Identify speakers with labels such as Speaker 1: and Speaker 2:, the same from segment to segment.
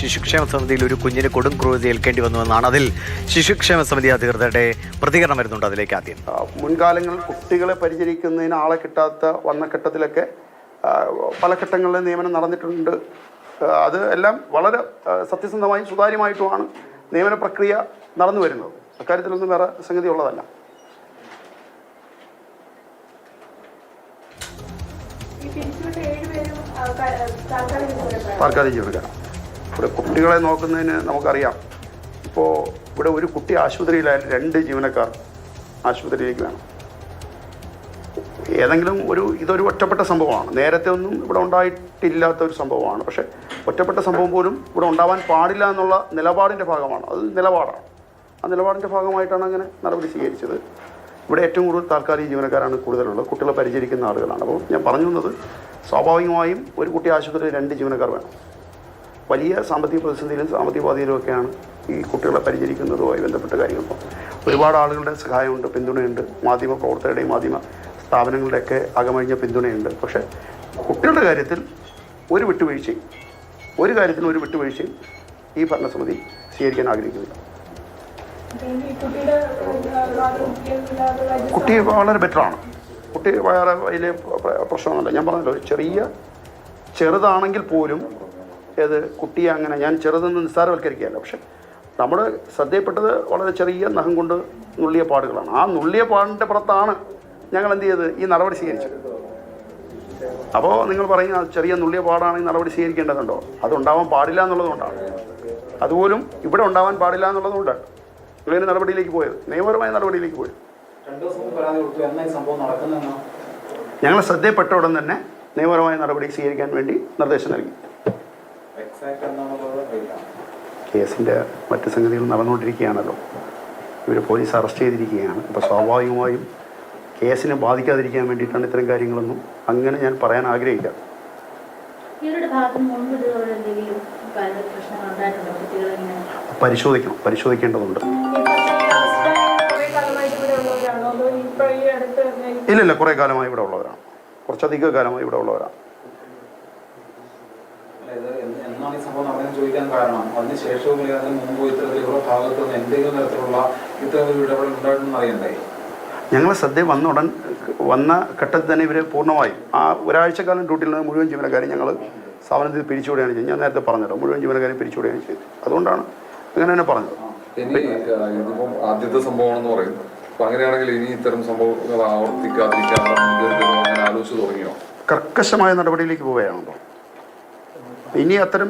Speaker 1: ശിശുക്ഷേമ സമിതിയിൽ ഒരു കുഞ്ഞിന് കൊടും ക്രൂരത ഏൽക്കേണ്ടി വന്നുവെന്നാണ്. അതിൽ ശിശുക്ഷേമ സമിതി അധികൃതരുടെ പ്രതികരണം വരുന്നുണ്ട്. അതിലേക്ക് ആദ്യം
Speaker 2: മുൻകാലങ്ങളിൽ കുട്ടികളെ പരിചരിക്കുന്നതിന് ആളെ കിട്ടാത്ത വന്ന ഘട്ടത്തിലൊക്കെ പല ഘട്ടങ്ങളിലെ നിയമനം നടന്നിട്ടുണ്ട്. അത് എല്ലാം വളരെ സത്യസന്ധമായും സുതാര്യമായിട്ടുമാണ് നിയമന പ്രക്രിയ നടന്നു വരുന്നത്. അക്കാര്യത്തിലൊന്നും വേറെ സംഗതി ഉള്ളതല്ല. താൽക്കാലിക ജീവനക്കാരാണ്. ഇവിടെ കുട്ടികളെ നോക്കുന്നതിന് നമുക്കറിയാം. ഇപ്പോൾ ഇവിടെ ഒരു കുട്ടി ആശുപത്രിയിലായാലും 2 ജീവനക്കാർ ആശുപത്രിയിലേക്ക് വേണം. ഏതെങ്കിലും ഇതൊരു ഒറ്റപ്പെട്ട സംഭവമാണ്. നേരത്തെ ഒന്നും ഇവിടെ ഉണ്ടായിട്ടില്ലാത്ത ഒരു സംഭവമാണ്. പക്ഷേ ഒറ്റപ്പെട്ട സംഭവം പോലും ഇവിടെ ഉണ്ടാവാൻ പാടില്ല എന്നുള്ള നിലപാടിൻ്റെ ഭാഗമാണ്. അത് നിലപാടാണ്. ആ നിലപാടിൻ്റെ ഭാഗമായിട്ടാണ് അങ്ങനെ നടപടി സ്വീകരിച്ചത്. ഇവിടെ ഏറ്റവും കൂടുതൽ താൽക്കാലിക ജീവനക്കാരാണ് കൂടുതലുള്ളത്. കുട്ടികളെ പരിചരിക്കുന്ന ആളുകളാണ്. അപ്പോൾ ഞാൻ പറഞ്ഞു വന്നത്, സ്വാഭാവികമായും ഒരു കുട്ടി ആശുപത്രിയിൽ 2 ജീവനക്കാർ വേണം. വലിയ സാമ്പത്തിക പ്രതിസന്ധിയിലും സാമ്പത്തിക ബാധ്യതയിലുമൊക്കെയാണ് ഈ കുട്ടികളെ പരിചരിക്കുന്നതുമായി ബന്ധപ്പെട്ട കാര്യങ്ങൾ. ഒരുപാട് ആളുകളുടെ സഹായമുണ്ട്, പിന്തുണയുണ്ട്. മാധ്യമ പ്രവർത്തകരുടെയും മാധ്യമ സ്ഥാപനങ്ങളുടെയൊക്കെ അകമഴിഞ്ഞ പിന്തുണയുണ്ട്. പക്ഷേ കുട്ടികളുടെ കാര്യത്തിൽ ഒരു വിട്ടുവീഴ്ചയും ഈ ഭരണസമിതി സ്വീകരിക്കാൻ ആഗ്രഹിക്കുന്നില്ല. കുട്ടി വളരെ ബെറ്ററാണ്. കുട്ടി വേറെ വലിയ പ്രശ്നമൊന്നുമില്ല. ഞാൻ പറഞ്ഞല്ലോ, ചെറുതാണെങ്കിൽ പോലും കുട്ടിയെ അങ്ങനെ ഞാൻ ചെറുതെന്ന് നിസ്സാരവൽക്കരിക്കുകയല്ല. പക്ഷെ നമ്മുടെ ശ്രദ്ധയിൽപ്പെട്ടത് വളരെ ചെറിയ നഖം കൊണ്ട് നുള്ളിയ പാടുകളാണ്. ആ നുള്ളിയ പാടിൻ്റെ പുറത്താണ് ഞങ്ങൾ എന്ത് ചെയ്ത് ഈ നടപടി സ്വീകരിച്ചത്. അപ്പോൾ നിങ്ങൾ പറയുന്ന ചെറിയ നുള്ളിയ പാടാണ് ഈ നടപടി സ്വീകരിക്കേണ്ടതുണ്ടോ? അതുണ്ടാവാൻ പാടില്ല എന്നുള്ളതുകൊണ്ടാണ്. അതുപോലും ഇവിടെ ഉണ്ടാവാൻ പാടില്ല എന്നുള്ളതുകൊണ്ടാണ് ഇങ്ങനെ നടപടിയിലേക്ക് പോയത്, നിയമപരമായ നടപടിയിലേക്ക് പോയത്. ഞങ്ങൾ ശ്രദ്ധയിൽപ്പെട്ട ഉടൻ തന്നെ നിയമപരമായ നടപടി സ്വീകരിക്കാൻ വേണ്ടി നിർദ്ദേശം നൽകി. കേസിൻ്റെ മറ്റ് സംഗതികൾ നടന്നുകൊണ്ടിരിക്കുകയാണല്ലോ. ഇവർ പോലീസ് അറസ്റ്റ് ചെയ്തിരിക്കുകയാണ്. അപ്പോൾ സ്വാഭാവികമായും കേസിനെ ബാധിക്കാതിരിക്കാൻ വേണ്ടിയിട്ടാണ് ഇത്തരം കാര്യങ്ങളൊന്നും അങ്ങനെ ഞാൻ പറയാൻ ആഗ്രഹിക്കാം. പരിശോധിക്കേണ്ടതുണ്ട്. ഇല്ല, കുറേ കാലമായി ഇവിടെ ഉള്ളവരാണ്. കുറച്ചധിക കാലമായി ഇവിടെ ഉള്ളവരാണ്. ഞങ്ങളെ ശ്രദ്ധ വന്ന ഘട്ടത്തിൽ തന്നെ ഇവർ പൂർണ്ണമായും ആ ഒരാഴ്ചക്കാലം ഡ്യൂട്ടിയിൽ നിന്ന് മുഴുവൻ ജീവനക്കാരെയും ഞങ്ങൾ സ്ഥാപനത്തിൽ പിരിച്ചുവിടുകയാണ് ചെയ്തത്. ഞാൻ നേരത്തെ പറഞ്ഞല്ലോ, മുഴുവൻ ജീവനക്കാരെയും പിരിച്ചുവിടുകയാണ് ചെയ്തത്. അതുകൊണ്ടാണ് അങ്ങനെ തന്നെ പറഞ്ഞത്.
Speaker 3: ഇതിപ്പം ആദ്യത്തെ സംഭവമാണെന്ന് പറയുന്നത്. അപ്പം അങ്ങനെയാണെങ്കിൽ ഇനി ഇത്തരം സംഭവങ്ങൾ ആവർത്തിക്കാതിരിക്കാൻ ആലോചിച്ച് തുടങ്ങിയോ?
Speaker 2: കർക്കശമായ നടപടിയിലേക്ക് പോവുകയാണല്ലോ. ഇനി അത്തരം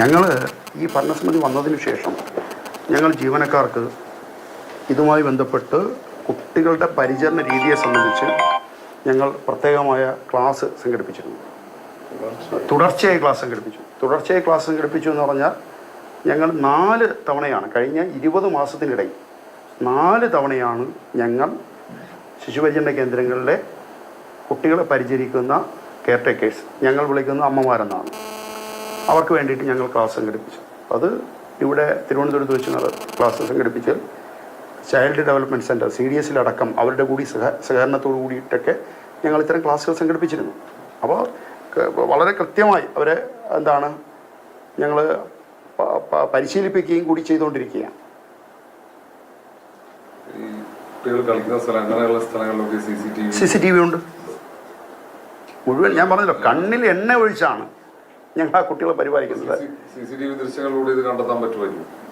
Speaker 2: ഞങ്ങൾ ഈ ഭരണസമിതി വന്നതിന് ശേഷം ഞങ്ങൾ ജീവനക്കാർക്ക് ഇതുമായി ബന്ധപ്പെട്ട് കുട്ടികളുടെ പരിചരണ രീതിയെ സംബന്ധിച്ച് ഞങ്ങൾ പ്രത്യേകമായ ക്ലാസ് സംഘടിപ്പിച്ചിരുന്നു. തുടർച്ചയായി ക്ലാസ് സംഘടിപ്പിച്ചു എന്ന് പറഞ്ഞാൽ ഞങ്ങൾ 4 തവണയാണ്, കഴിഞ്ഞ 20 മാസത്തിനിടയിൽ 4 തവണയാണ് ഞങ്ങൾ ശിശുപരിചരണ കേന്ദ്രങ്ങളിലെ കുട്ടികളെ പരിചരിക്കുന്ന കെയർ ടേക്കേഴ്സ്, ഞങ്ങൾ വിളിക്കുന്ന അമ്മമാരെന്നാണ്, അവർക്ക് വേണ്ടിയിട്ട് ഞങ്ങൾ ക്ലാസ് സംഘടിപ്പിച്ചു. അത് ഇവിടെ തിരുവനന്തപുരത്ത് വെച്ച് ക്ലാസ് സംഘടിപ്പിച്ചാൽ ചൈൽഡ് ഡെവലപ്മെൻറ്റ് സെൻറ്റർ CDSലടക്കം അവരുടെ കൂടി സഹകരണത്തോടു കൂടിയിട്ടൊക്കെ ഞങ്ങൾ ഇത്തരം ക്ലാസ്സുകൾ സംഘടിപ്പിച്ചിരുന്നു. അപ്പോൾ വളരെ കൃത്യമായി അവരെ ഞങ്ങൾ പരിശീലിപ്പിക്കുകയും കൂടി ചെയ്തുകൊണ്ടിരിക്കുകയാണ്. CCTV ഉണ്ട് മുഴുവൻ. ഞാൻ പറഞ്ഞല്ലോ, കണ്ണിൽ എണ്ണ ഒഴിച്ചാണ് ഞങ്ങൾ ആ കുട്ടികളെ പരിപാലിക്കുന്നത്.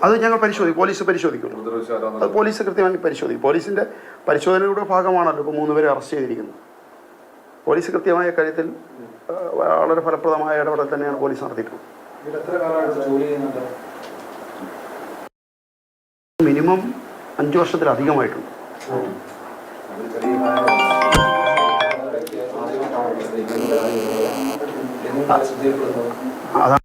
Speaker 2: അത് ഞങ്ങൾ പോലീസ് പരിശോധിക്കും. അത് പോലീസ് കൃത്യമായി പരിശോധിക്കും. പോലീസിൻ്റെ പരിശോധനയുടെ ഭാഗമാണല്ലോ ഇപ്പോൾ 3 പേരെ അറസ്റ്റ് ചെയ്തിരിക്കുന്നത്. പോലീസ് കൃത്യമായ കാര്യത്തിൽ വളരെ ഫലപ്രദമായ ഇടപെടൽ തന്നെയാണ് പോലീസ് നടത്തിയിട്ടുള്ളത്. മിനിമം 5 വർഷത്തിലധികമായിട്ടുണ്ട്. അതാണ്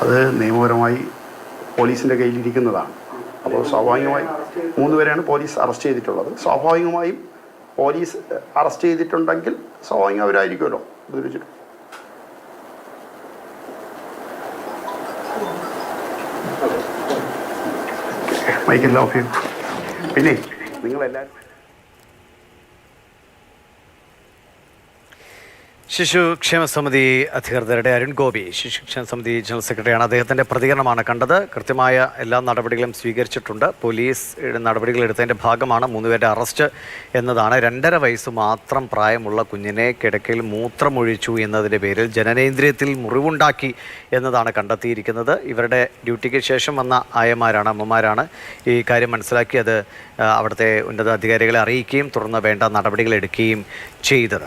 Speaker 2: അത് നിയമപരമായി പോലീസിൻ്റെ കയ്യിലിരിക്കുന്നതാണ്. അപ്പോൾ സ്വാഭാവികമായി 3 പേരെയാണ് പോലീസ് അറസ്റ്റ് ചെയ്തിട്ടുള്ളത്. സ്വാഭാവികമായും പോലീസ് അറസ്റ്റ് ചെയ്തിട്ടുണ്ടെങ്കിൽ സ്വാഭാവികം അവരായിരിക്കുമല്ലോ ഉപദ്രവിച്ചിട്ട്. മൈക്കെല്ലാം ഓഫ് ചെയ്തു. പിന്നെ നിങ്ങളെല്ലാവരും
Speaker 1: ശിശുക്ഷേമ സമിതി അധികൃതരുടെ അരുൺ ഗോപി ശിശുക്ഷേമ സമിതി ജനറൽ സെക്രട്ടറിയാണ്. അദ്ദേഹത്തിൻ്റെ പ്രതികരണമാണ് കണ്ടത്. കൃത്യമായ എല്ലാ നടപടികളും സ്വീകരിച്ചിട്ടുണ്ട്. പോലീസ് നടപടികൾ എടുത്തതിൻ്റെ ഭാഗമാണ് 3 പേരുടെ അറസ്റ്റ് എന്നതാണ്. 2.5 വയസ്സ് മാത്രം പ്രായമുള്ള കുഞ്ഞിനെ കിടക്കയിൽ മൂത്രമൊഴിച്ചു എന്നതിൻ്റെ പേരിൽ ജനനേന്ദ്രിയത്തിൽ മുറിവുണ്ടാക്കി എന്നതാണ് കണ്ടെത്തിയിരിക്കുന്നത്. ഇവരുടെ ഡ്യൂട്ടിക്ക് ശേഷം വന്ന ആയമാരാണ്, അമ്മമാരാണ് ഈ കാര്യം മനസ്സിലാക്കി അത് അവിടുത്തെ ഉന്നത അധികാരികളെ അറിയിക്കുകയും തുടർന്ന് വേണ്ട നടപടികൾ എടുക്കുകയും ചെയ്തത്.